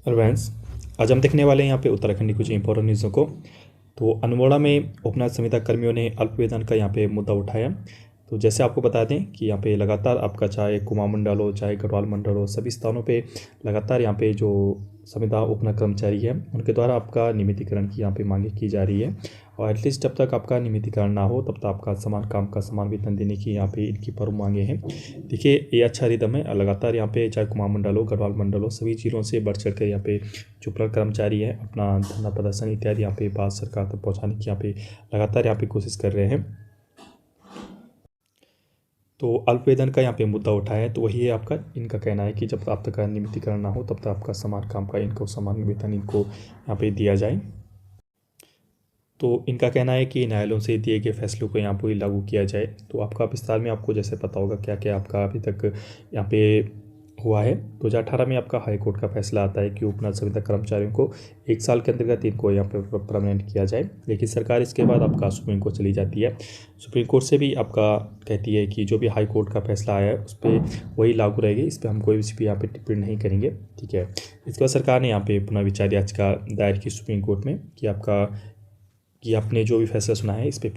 Friends, आज हम देखने वाले हैं यहाँ पे उत्तराखंड की कुछ इंपॉर्टेंट न्यूज़ों को। तो अल्मोड़ा में उपनाथ संविदा कर्मियों ने अल्प वेतन का यहाँ पे मुद्दा उठाया। तो जैसे आपको बता दें कि यहाँ पे लगातार आपका चाहे कुमाऊं मंडल हो चाहे गढ़वाल मंडल हो, सभी स्थानों पे लगातार यहाँ पे जो संविदा उपना कर्मचारी है उनके द्वारा आपका नियमितीकरण की यहाँ पे मांगे की जा रही है। और एटलीस्ट जब तक आपका नियमितीकरण ना हो तब तक आपका समान काम का समान वेतन देने की यहाँ पे इनकी प्रमुख मांगे हैं। देखिए, ये अच्छा रिदम है। लगातार यहाँ पे चाहे कुमाऊं मंडल हो गढ़वाल मंडल हो, सभी जिलों से बढ़ चढ़ कर यहाँ पे जो कर्मचारी है अपना धरना प्रदर्शन इत्यादि यहाँ पे भारत सरकार तक पहुँचाने की यहाँ पे लगातार यहाँ पे कोशिश कर रहे हैं। तो अल्प वेतन का यहाँ पे मुद्दा उठाया है। तो वही है आपका, इनका कहना है कि जब आप तक नियमितीकरण ना हो तब तक आपका समान काम का इनको समान वेतन इनको यहाँ पे दिया जाए। तो इनका कहना है कि न्यायालयों से दिए गए फैसलों को यहाँ पर लागू किया जाए। तो आपका विस्तार में आपको जैसे पता होगा क्या क्या आपका अभी तक यहाँ पे हुआ है। 2018 में आपका हाई कोर्ट का फैसला आता है कि उपनाथ संविदा कर्मचारियों को 1 साल के अंतर्गत इनको यहाँ पर परमानेंट किया जाए, लेकिन सरकार इसके बाद आपका सुप्रीम कोर्ट चली जाती है। सुप्रीम कोर्ट से भी आपका कहती है कि जो भी हाई कोर्ट का फैसला आया है उस पर वही लागू रहेगी, इस पर हम कोई भी यहाँ पे टिप्पणी नहीं करेंगे। ठीक है, इसके बाद सरकार ने यहाँ पे पुनः विचार याचिका दायर की सुप्रीम कोर्ट में कि आपने जो भी फैसला सुना है इस पर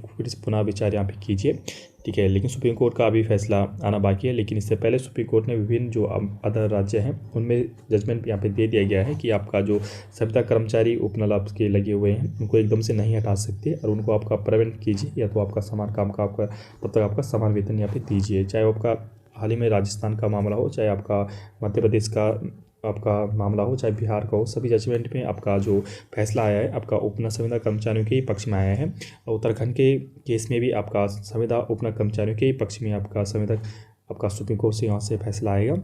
पुनः विचार यहाँ पे कीजिए। ठीक है, लेकिन सुप्रीम कोर्ट का अभी फैसला आना बाकी है। लेकिन इससे पहले सुप्रीम कोर्ट ने विभिन्न जो अदर राज्य हैं उनमें जजमेंट यहाँ पे दे दिया गया है कि आपका जो संविदा कर्मचारी उपनलाभ के लगे हुए हैं उनको एकदम से नहीं हटा सकते और उनको आपका परमानेंट कीजिए, या तो आपका समान काम का आपका तब तक आपका समान वेतन यहाँ पे दीजिए। चाहे आपका हाल ही में राजस्थान का मामला हो, चाहे आपका मध्य प्रदेश का आपका मामला हो, चाहे बिहार का हो, सभी जजमेंट में आपका जो फैसला आया है आपका उपना संविदा कर्मचारियों के ही पक्ष में आया है। और उत्तराखंड के केस में भी आपका संविदा उपना कर्मचारियों के ही पक्ष में आपका संविदा आपका सुप्रीम कोर्ट से यहाँ से फैसला आएगा।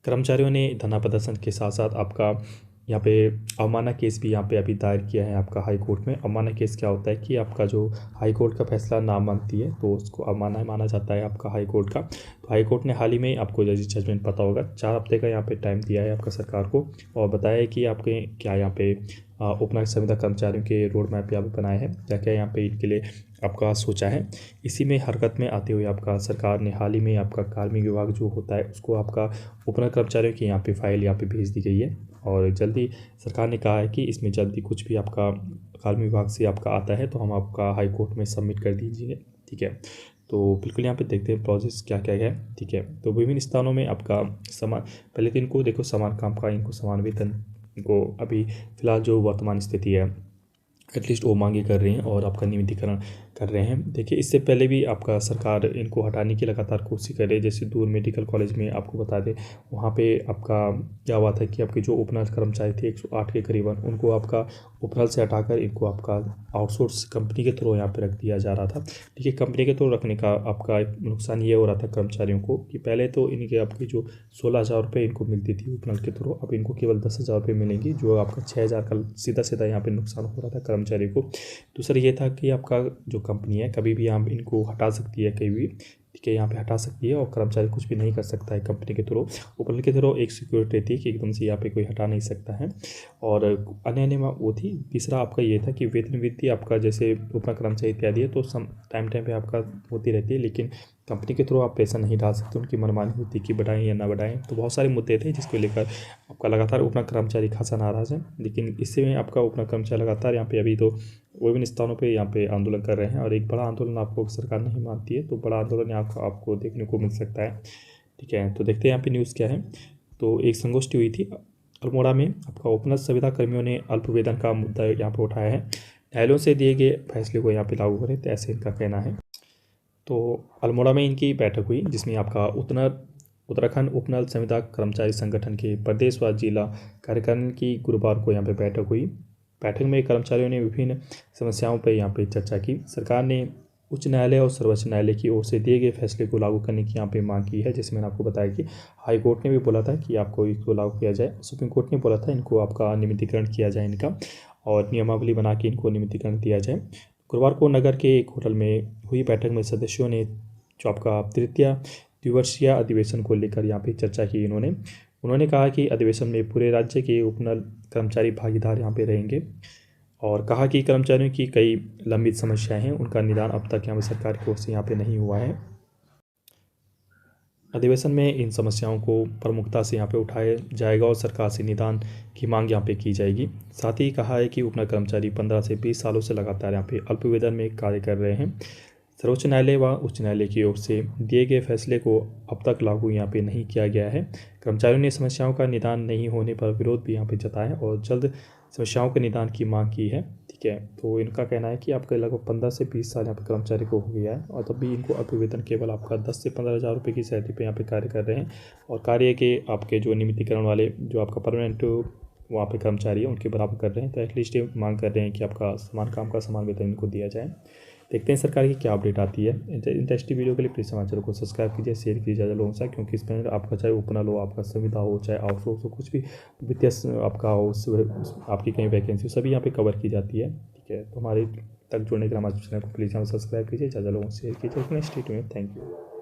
कर्मचारियों ने धरना प्रदर्शन के साथ साथ आपका यहाँ पे अवमानना केस भी यहाँ पे अभी दायर किया है आपका हाई कोर्ट में। अवमानना केस क्या होता है कि आपका जो हाई कोर्ट का फैसला ना मानती है तो उसको अवमानना माना जाता है आपका हाई कोर्ट का। तो हाई कोर्ट ने हाल ही में आपको जजमेंट पता होगा 4 हफ्ते का यहाँ पे टाइम दिया है आपका सरकार को और बताया है कि आपके क्या यहाँ पे उपना संविदा कर्मचारियों के रोड मैप यहाँ पे बनाए हैं, क्या क्या यहाँ पे इनके लिए आपका सोचा है। इसी में हरकत में आते हुए आपका सरकार ने हाल ही में आपका कार्मिक विभाग जो होता है उसको आपका उपना कर्मचारियों की यहाँ पे फाइल यहाँ पे भेज दी गई है। और जल्दी सरकार ने कहा है कि इसमें जल्दी कुछ भी आपका कार्मिक विभाग से आपका आता है तो हम आपका हाई कोर्ट में सबमिट कर दीजिए। ठीक है, तो बिल्कुल यहाँ पे देखते हैं प्रोसेस क्या क्या है। ठीक है, तो विभिन्न स्थानों में आपका समान, पहले तो इनको देखो समान काम का इनको समान वेतन इनको अभी फ़िलहाल जो वर्तमान स्थिति है एटलीस्ट वो मांगे कर रहे हैं और आपका नियमितीकरण कर रहे हैं। देखिए, इससे पहले भी आपका सरकार इनको हटाने की लगातार कोशिश कर रही है। जैसे दूर मेडिकल कॉलेज में आपको बता दें, वहाँ पे आपका क्या हुआ था कि आपके जो उपनल कर्मचारी थे 108 के करीबन, उनको आपका उपनल से हटाकर इनको आपका आउटसोर्स कंपनी के थ्रू यहाँ पे रख दिया जा रहा था। ठीक है, कंपनी के थ्रू रखने का आपका नुकसान ये हो रहा था कर्मचारियों को कि पहले तो इनके आपकी जो 16,000 रुपये इनको मिलती थी उपनल के थ्रू, अब इनको केवल 10,000 रुपये मिलेंगी, जो आपका 6,000 का सीधा सीधा यहाँ पे नुकसान हो रहा था कर्मचारी को। दूसरा ये था कि आपका जो कंपनी है कभी भी यहाँ इनको हटा सकती है, कहीं भी ठीक है यहाँ पे हटा सकती है और कर्मचारी कुछ भी नहीं कर सकता है कंपनी के थ्रू। उपनल के थ्रू एक सिक्योरिटी रहती है कि एकदम से यहाँ पे कोई हटा नहीं सकता है। और अन्य वो थी। तीसरा आपका ये था कि वेतन वृद्धि आपका जैसे उपना कर्मचारी इत्यादि है तो टाइम पे आपका होती रहती है, लेकिन कंपनी के थ्रू आप पैसा नहीं डाल सकते, उनकी मनमानी होती कि बढ़ाएं या ना बढ़ाएं। तो बहुत सारे मुद्दे थे जिसको लेकर आपका लगातार उपना कर्मचारी खासा नाराज़ है। लेकिन इससे में आपका उपना कर्मचारी लगातार यहाँ पे अभी तो विभिन्न स्थानों पे यहाँ पे आंदोलन कर रहे हैं और एक बड़ा आंदोलन आपको सरकार नहीं मानती है तो बड़ा आंदोलन यहाँ आपको देखने को मिल सकता है। ठीक है, तो देखते हैं यहाँ पे न्यूज़ क्या है। तो एक संगोष्ठी हुई थी अल्मोड़ा में, आपका उपनल संविदा कर्मियों ने अल्प वेतन का मुद्दा यहाँ पर उठाया है। न्यायालयों से दिए गए फैसले को यहाँ पे लागू करें, तो ऐसे इनका कहना है। तो अल्मोड़ा में इनकी बैठक हुई जिसमें आपका उत्तराखंड उपनल संविदा कर्मचारी संगठन के प्रदेश व जिला कार्यकारिणी की गुरुवार को यहाँ पे बैठक हुई। बैठक में कर्मचारियों ने विभिन्न समस्याओं पर यहाँ पे चर्चा की। सरकार ने उच्च न्यायालय और सर्वोच्च न्यायालय की ओर से दिए गए फैसले को लागू करने की यहाँ पे मांग की है। जैसे मैंने आपको बताया कि हाई कोर्ट ने भी बोला था कि आपको इसको लागू किया जाए, सुप्रीम कोर्ट ने बोला था इनको आपका नियमितीकरण किया जाए इनका और नियमावली बना के इनको नियमितीकरण दिया जाए। गुरुवार को नगर के एक होटल में हुई बैठक में सदस्यों ने जो आपका तृतीय द्विवर्षीय अधिवेशन को लेकर यहाँ पे चर्चा की। उन्होंने कहा कि अधिवेशन में पूरे राज्य के उपनल कर्मचारी भागीदार यहाँ पे रहेंगे और कहा कि कर्मचारियों की कई लंबित समस्याएं हैं, उनका निदान अब तक यहाँ पे सरकार की ओर से यहाँ पे नहीं हुआ है। अधिवेशन में इन समस्याओं को प्रमुखता से यहाँ पे उठाया जाएगा और सरकार से निदान की मांग यहाँ पे की जाएगी। साथ ही कहा है कि उपनल कर्मचारी 15 से 20 सालों से लगातार यहाँ पे अल्प वेतन में कार्य कर रहे हैं। सर्वोच्च न्यायालय व उच्च न्यायालय की ओर से दिए गए फैसले को अब तक लागू यहाँ पे नहीं किया गया है। कर्मचारियों ने समस्याओं का निदान नहीं होने पर विरोध भी यहाँ पे जताया है और जल्द समस्याओं के निदान की मांग की है। ठीक है, तो इनका कहना है कि आपका लगभग 15 से 20 साल यहाँ पे कर्मचारी को हो गया है और तब भी इनको अल्प वेतन केवल आपका 10 से 15 हज़ार रुपये की सैलरी पे यहाँ पे कार्य कर रहे हैं और कार्य के आपके जो नियमितीकरण वाले जो आपका परमानेंट वहाँ पे कर्मचारी है उनके बराबर कर रहे हैं। तो एटलीस्ट ये मांग कर रहे हैं कि आपका समान काम का समान वेतन इनको दिया जाए। देखते हैं सरकार की क्या अपडेट आती है। इंटरेस्टिंग वीडियो के लिए प्लीज़ समाचार को सब्सक्राइब कीजिए, शेयर कीजिए ज़्यादा लोगों से, क्योंकि इसमें आपका चाहे उपनल हो, आपका संविदा हो, चाहे आउटसोर्स हो, कुछ भी वित्तीय आपका हो, आपकी कहीं वैकेंसी हो, सभी यहाँ पे कवर की जाती है। ठीक है, तो हमारे तक जुड़ने के लिए हमारे चैनल को प्लीज़ यहाँ सब्सक्राइब कीजिए, ज़्यादा लोगों से शेयर कीजिए। नेक्स्ट वीडियो में थैंक यू।